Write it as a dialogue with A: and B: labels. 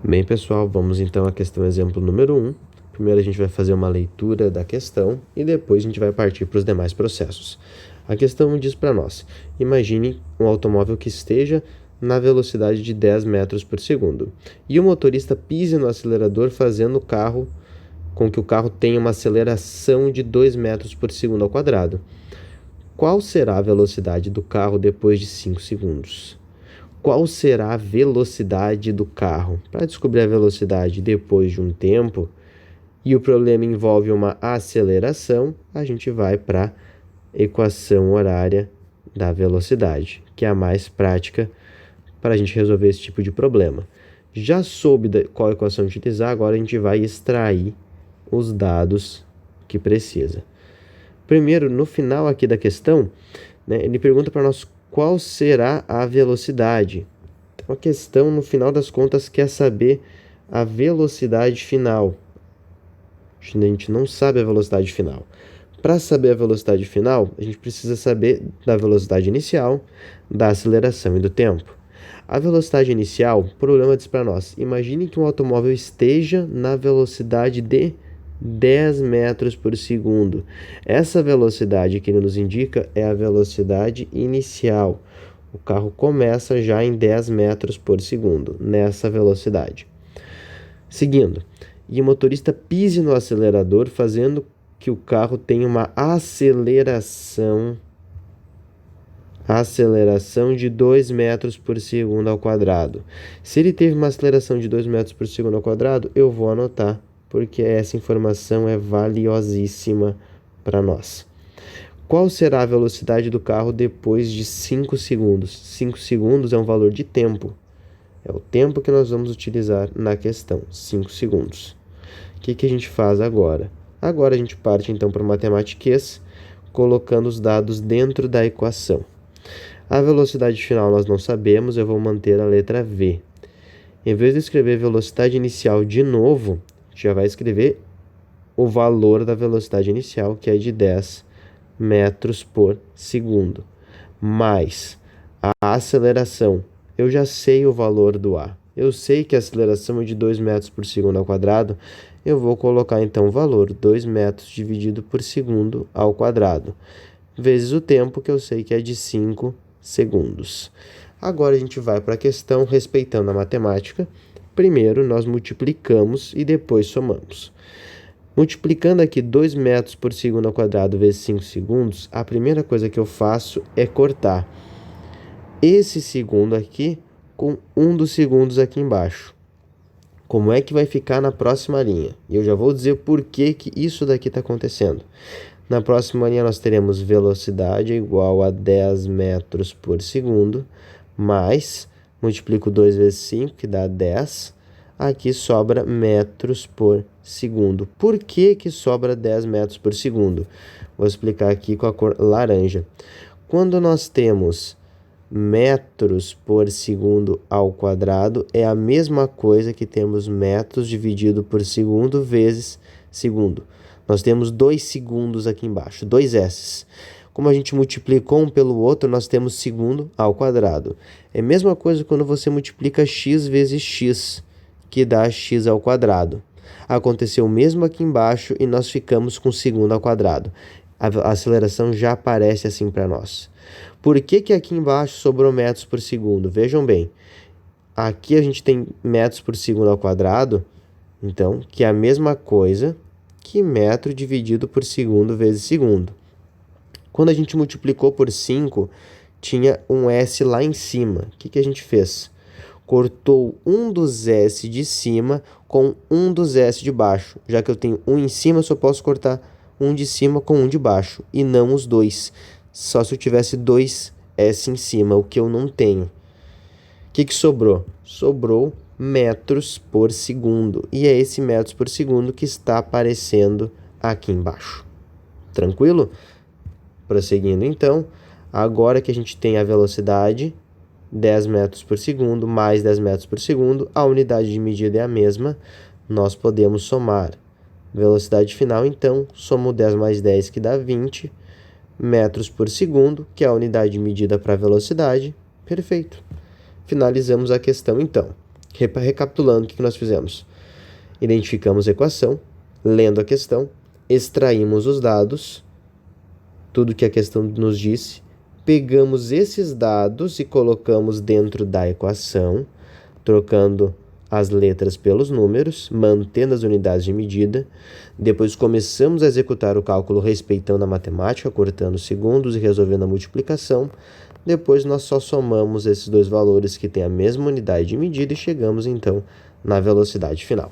A: Bem, pessoal, vamos então à questão exemplo número 1. Primeiro a gente vai fazer uma leitura da questão e depois a gente vai partir para os demais processos. A questão diz para nós: imagine um automóvel que esteja na velocidade de 10 metros por segundo e o motorista pise no acelerador, fazendo com que o carro tenha uma aceleração de 2 metros por segundo ao quadrado. Qual será a velocidade do carro depois de 5 segundos? Qual será a velocidade do carro? Para descobrir a velocidade depois de um tempo, e o problema envolve uma aceleração, a gente vai para a equação horária da velocidade, que é a mais prática para a gente resolver esse tipo de problema. Já soube qual equação utilizar, agora a gente vai extrair os dados que precisa. Primeiro, no final aqui da questão, ele pergunta para nós qual será a velocidade. Então, a questão, no final das contas, quer saber a velocidade final. A gente não sabe a velocidade final. Para saber a velocidade final, a gente precisa saber da velocidade inicial, da aceleração e do tempo. A velocidade inicial, o problema diz para nós: imagine que um automóvel esteja na velocidade de 10 metros por segundo. Essa velocidade que ele nos indica é a velocidade inicial. O carro começa já em 10 metros por segundo, nessa velocidade. Seguindo, e o motorista pise no acelerador, fazendo que o carro tenha uma aceleração de 2 metros por segundo ao quadrado. Se ele teve uma aceleração de 2 metros por segundo ao quadrado, eu vou anotar, porque essa informação é valiosíssima para nós. Qual será a velocidade do carro depois de 5 segundos? 5 segundos é um valor de tempo. É o tempo que nós vamos utilizar na questão, 5 segundos. O que a gente faz agora? Agora a gente parte então para o matematiquês, colocando os dados dentro da equação. A velocidade final nós não sabemos, eu vou manter a letra V. Em vez de escrever velocidade inicial de novo, já vai escrever o valor da velocidade inicial, que é de 10 metros por segundo, mais a aceleração. Eu já sei o valor do A. Eu sei que a aceleração é de 2 metros por segundo ao quadrado. Eu vou colocar então o valor 2 metros dividido por segundo ao quadrado, vezes o tempo, que eu sei que é de 5 segundos. Agora a gente vai para a questão respeitando a matemática. Primeiro nós multiplicamos e depois somamos. Multiplicando aqui 2 metros por segundo ao quadrado vezes 5 segundos, a primeira coisa que eu faço é cortar esse segundo aqui com um dos segundos aqui embaixo. Como é que vai ficar na próxima linha? E eu já vou dizer por que isso daqui está acontecendo. Na próxima linha nós teremos velocidade igual a 10 metros por segundo, mais, multiplico 2 vezes 5, que dá 10. Aqui sobra metros por segundo. Por que sobra 10 metros por segundo? Vou explicar aqui com a cor laranja. Quando nós temos metros por segundo ao quadrado, é a mesma coisa que temos metros dividido por segundo vezes segundo. Nós temos 2 segundos aqui embaixo, 2 S's. Como a gente multiplicou um pelo outro, nós temos segundo ao quadrado. É a mesma coisa quando você multiplica x vezes x, que dá x ao quadrado. Aconteceu o mesmo aqui embaixo e nós ficamos com segundo ao quadrado. A aceleração já aparece assim para nós. Por que aqui embaixo sobrou metros por segundo? Vejam bem, aqui a gente tem metros por segundo ao quadrado, então, que é a mesma coisa que metro dividido por segundo vezes segundo. Quando a gente multiplicou por 5, tinha um S lá em cima. O que a gente fez? Cortou um dos S de cima com um dos S de baixo. Já que eu tenho um em cima, eu só posso cortar um de cima com um de baixo, e não os dois. Só se eu tivesse 2 S em cima, o que eu não tenho. O que sobrou? Sobrou metros por segundo. E é esse metros por segundo que está aparecendo aqui embaixo. Tranquilo? Prosseguindo então, agora que a gente tem a velocidade 10 metros por segundo mais 10 metros por segundo, a unidade de medida é a mesma, nós podemos somar. Velocidade final, então, somo 10 mais 10, que dá 20 metros por segundo, que é a unidade de medida para a velocidade. Perfeito. Finalizamos a questão, então. Recapitulando, o que nós fizemos? Identificamos a equação, lendo a questão, extraímos os dados, tudo que a questão nos disse, pegamos esses dados e colocamos dentro da equação, trocando as letras pelos números, mantendo as unidades de medida. Depois começamos a executar o cálculo respeitando a matemática, cortando segundos e resolvendo a multiplicação. Depois nós só somamos esses dois valores que têm a mesma unidade de medida e chegamos então na velocidade final.